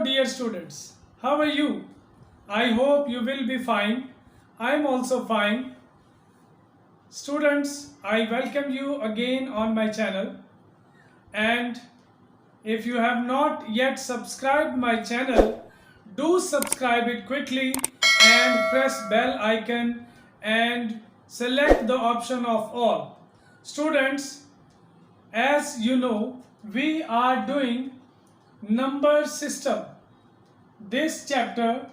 Hello dear students, how are you? I hope you will be fine. I am also fine. Students, I welcome you again on my channel, and if you have not yet subscribed my channel, do subscribe it quickly and press bell icon and select the option of all. Students, as you know, we are doing number system. This chapter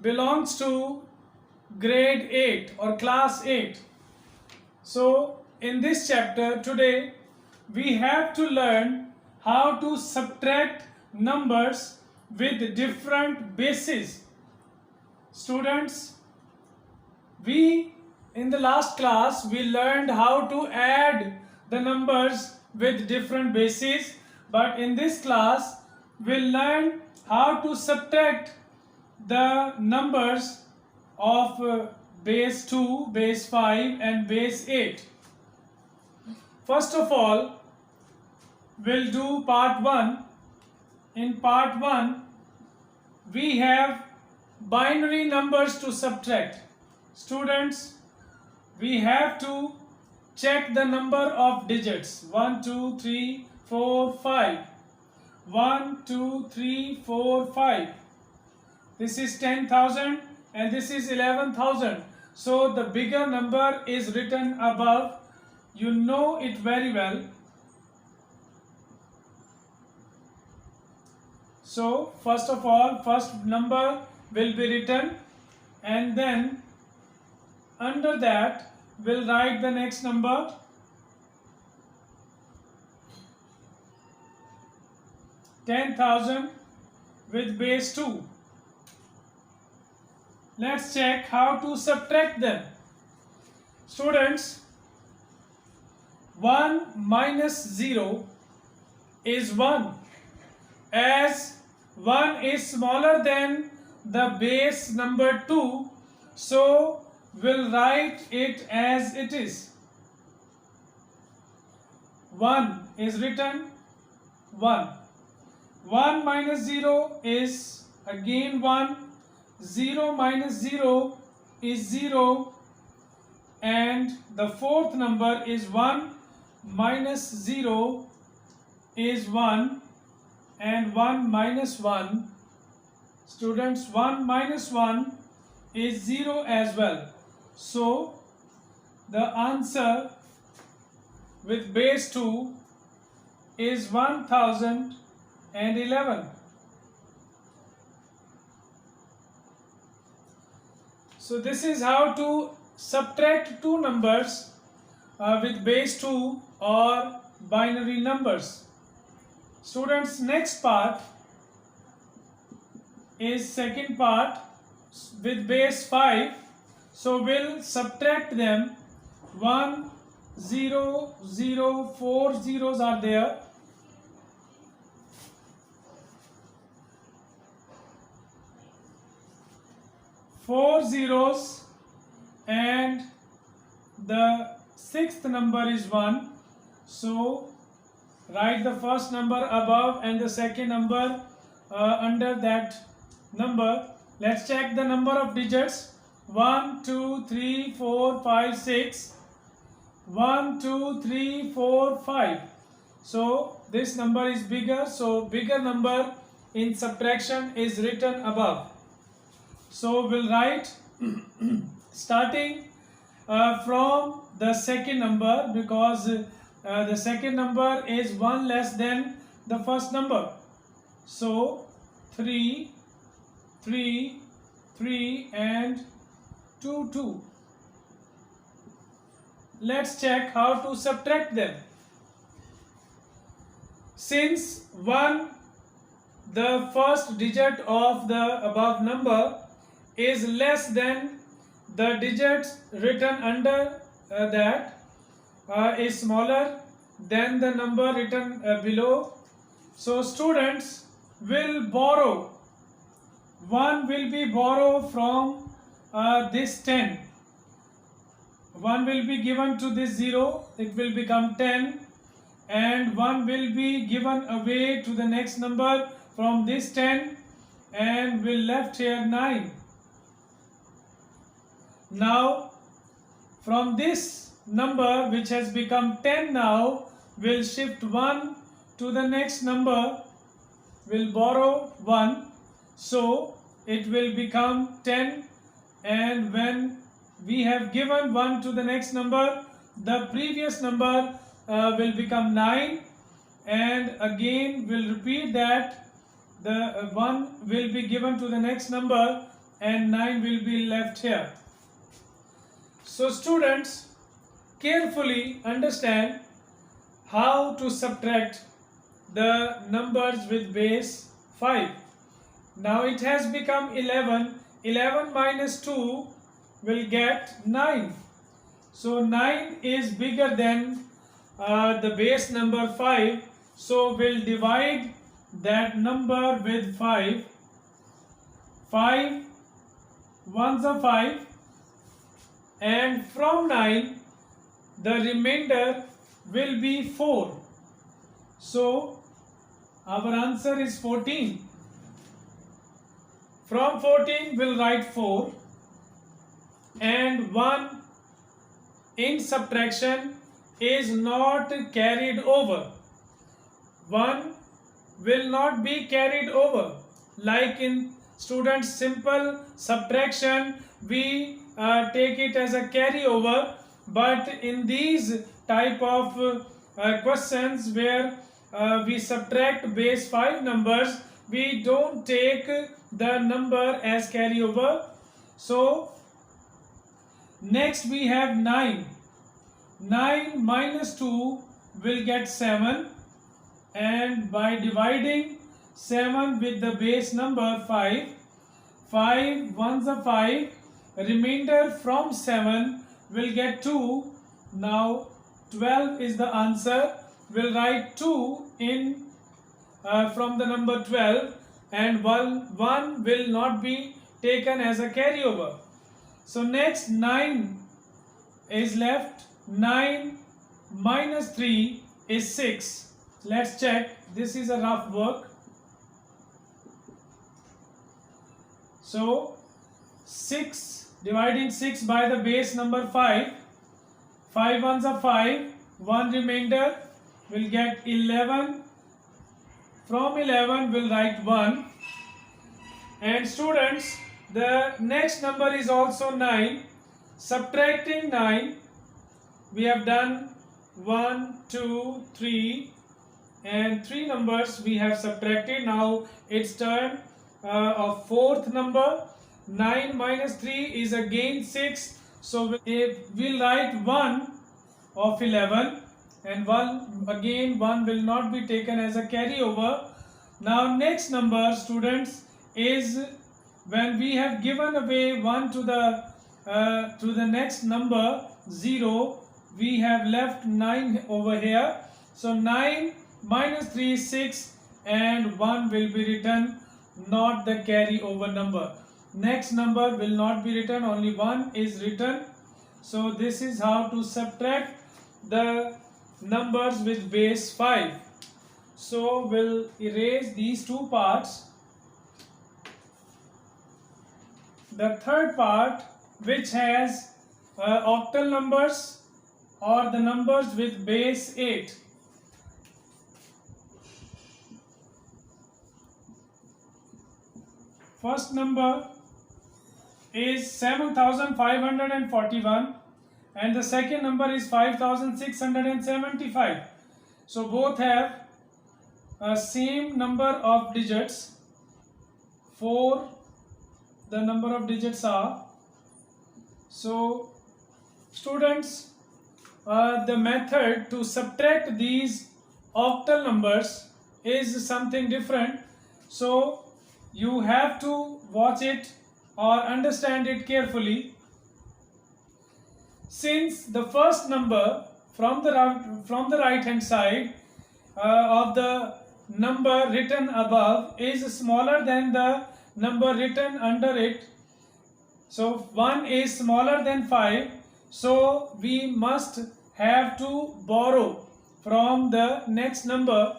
belongs to grade 8 or class 8. So in this chapter today we have to learn how to subtract numbers with different bases. Students, we in the last class we learned how to add the numbers with different bases, but in this class we'll learn how to subtract the numbers of base 2, base 5 and base 8. First of all, we'll do part 1. In part 1, we have binary numbers to subtract. Students, we have to check the number of digits. 1, 2, 3, 4, 5. 1, 2, 3, 4, 5. This is 10,000 and this is 11,000. So the bigger number is written above. You know it very well. So first of all, first number will be written, and then under that we'll write the next number. $10,000 with base 2. Let's check how to subtract them. Students, 1 minus 0 is 1. As 1 is smaller than the base number 2, so we'll write it as it is. 1 is written 1. 1 minus 0 is again 1. 0 minus 0 is 0. And the fourth number is 1 minus 0 is 1. And 1 minus 1. Students, 1 minus 1 is 0 as well. So the answer with base 2 is 1011. So this is how to subtract two numbers with base 2 or binary numbers. Students, next part is second part with base 5. So we'll subtract them. 1, 0, 0, 4 zeros are there. Four zeros, and the sixth number is 1. So write the first number above and the second number under that number. Let's check the number of digits. 1, 2, 3, 4, 5, 6. 1, 2, 3, 4, 5. So this number is bigger. So bigger number in subtraction is written above. So we'll write starting from the second number, because the second number is 1 less than the first number. So 3, 3, 3 and 2, 2. Let's check how to subtract them. Since 1, the first digit of the above number, is less than the digits written under that, is smaller than the number written below. So students will borrow. 1 will be borrowed from this 10. 1 will be given to this 0, it will become 10, and 1 will be given away to the next number from this 10, and we'll left here 9. Now from this number which has become 10 now, we'll shift 1 to the next number, we'll borrow 1, so it will become 10, and when we have given 1 to the next number, the previous number will become 9, and again we'll repeat that the 1 will be given to the next number and 9 will be left here. So students, carefully understand how to subtract the numbers with base 5. Now it has become 11. 11 minus 2 will get 9. So 9 is bigger than the base number 5. So we'll divide that number with 5. 5 ones are 5. And from 9, the remainder will be 4. So our answer is 14. From 14, we'll write 4. And 1 in subtraction is not carried over. 1 will not be carried over. Like in students' simple subtraction, we take it as a carryover, but in these type of questions where we subtract base 5 numbers, we don't take the number as carryover. So next we have 9. 9 minus 2 will get 7, and by dividing 7 with the base number 5, 5 ones are 5, remainder from 7 will get 2. Now 12 is the answer. We'll write 2 in from the number 12, and 1 will not be taken as a carryover. So next 9 is left. 9 minus 3 is 6. Let's check. This is a rough work. So 6, dividing 6 by the base number 5. 5 ones are 5. 1 remainder will get 11. From 11 we'll write 1. And students, the next number is also 9. Subtracting 9, we have done 1, 2, 3, and 3 numbers we have subtracted. Now it's turn of fourth number. 9 minus 3 is again 6. So we'll write 1 of 11, and 1 will not be taken as a carryover. Now next number, students, is when we have given away 1 to the next number 0, we have left 9 over here. So 9 minus 3 is 6, and 1 will be written, not the carryover number. Next number will not be written, only 1 is written. So this is how to subtract the numbers with base 5. So we'll erase these two parts. The third part, which has octal numbers or the numbers with base 8. First number is 7541, and the second number is 5675. So both have same number of digits. 4 the number of digits are. So students, the method to subtract these octal numbers is something different. So you have to watch it or understand it carefully. Since the first number from the right hand side of the number written above is smaller than the number written under it, so 1 is smaller than 5, so we must have to borrow from the next number.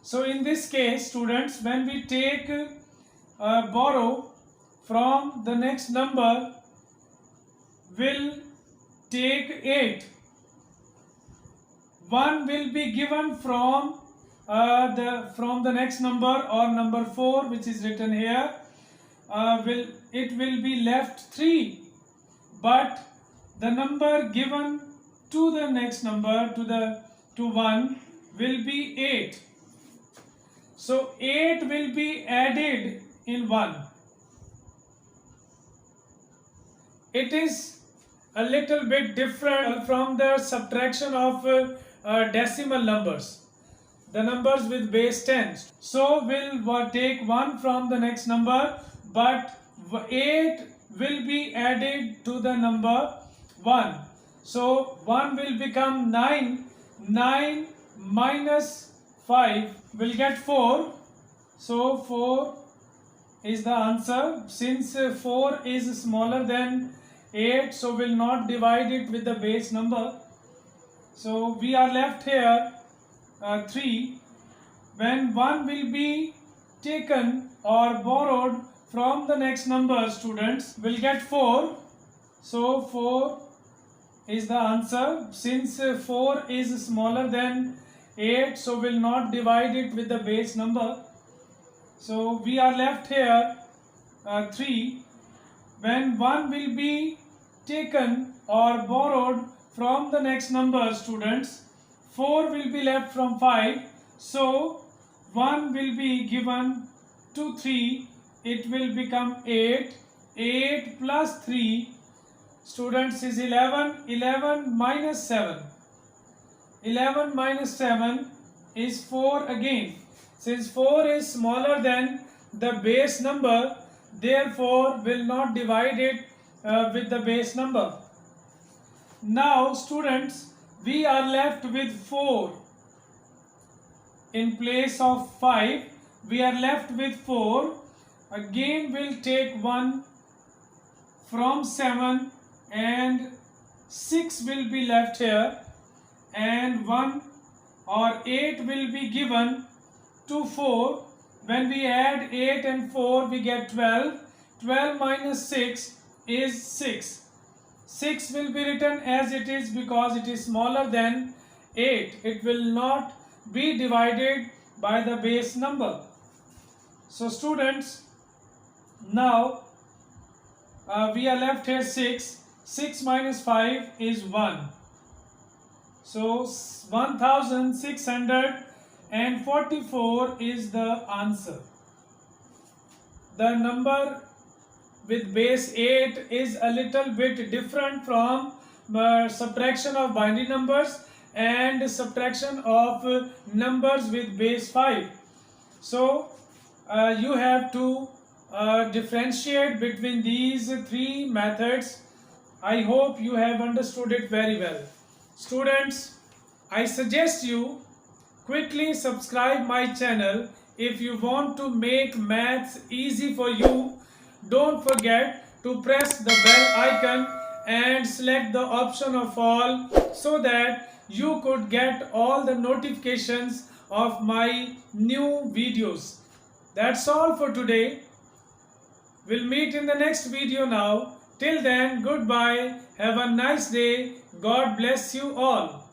So in this case, students, when we take borrow from the next number will take 8. 1 will be given from the next number, or number 4, which is written here. Will be left 3, but the number given to the next number, to 1, will be 8. So 8 will be added in 1. It is a little bit different from the subtraction of decimal numbers, the numbers with base 10. So we'll take 1 from the next number, but 8 will be added to the number 1. So 1 will become 9. 9 minus 5 will get 4. So 4 is the answer. Since 4 is smaller than 8, so will not divide it with the base number. So we are left here 3. When 1 will be taken or borrowed from the next number, students, will get 4. So 4 is the answer. Since 4 is smaller than 8, so will not divide it with the base number. So we are left here 3. When 1 will be taken or borrowed from the next number, students, 4 will be left from 5. So 1 will be given to 3. It will become 8. 8 plus 3, students, is 11. 11 minus 7. 11 minus 7 is 4 again. Since 4 is smaller than the base number, therefore will not divide it with the base number. Now, students, we are left with 4. In place of 5, we are left with 4. Again, we'll take 1 from 7, and 6 will be left here, and 1 or 8 will be given to 4. When we add 8 and 4, we get 12. 12 minus 6 is 6. 6 will be written as it is because it is smaller than 8. It will not be divided by the base number. So students, now we are left here 6. 6 minus 5 is 1. So 1644 is the answer. The number with base 8 is a little bit different from subtraction of binary numbers and subtraction of numbers with base 5. So you have to differentiate between these 3 methods. I hope you have understood it very well. Students, I suggest you quickly subscribe my channel if you want to make maths easy for you. Don't forget to press the bell icon and select the option of all so that you could get all the notifications of my new videos. That's all for today. We'll meet in the next video now. Till then, goodbye. Have a nice day. God bless you all.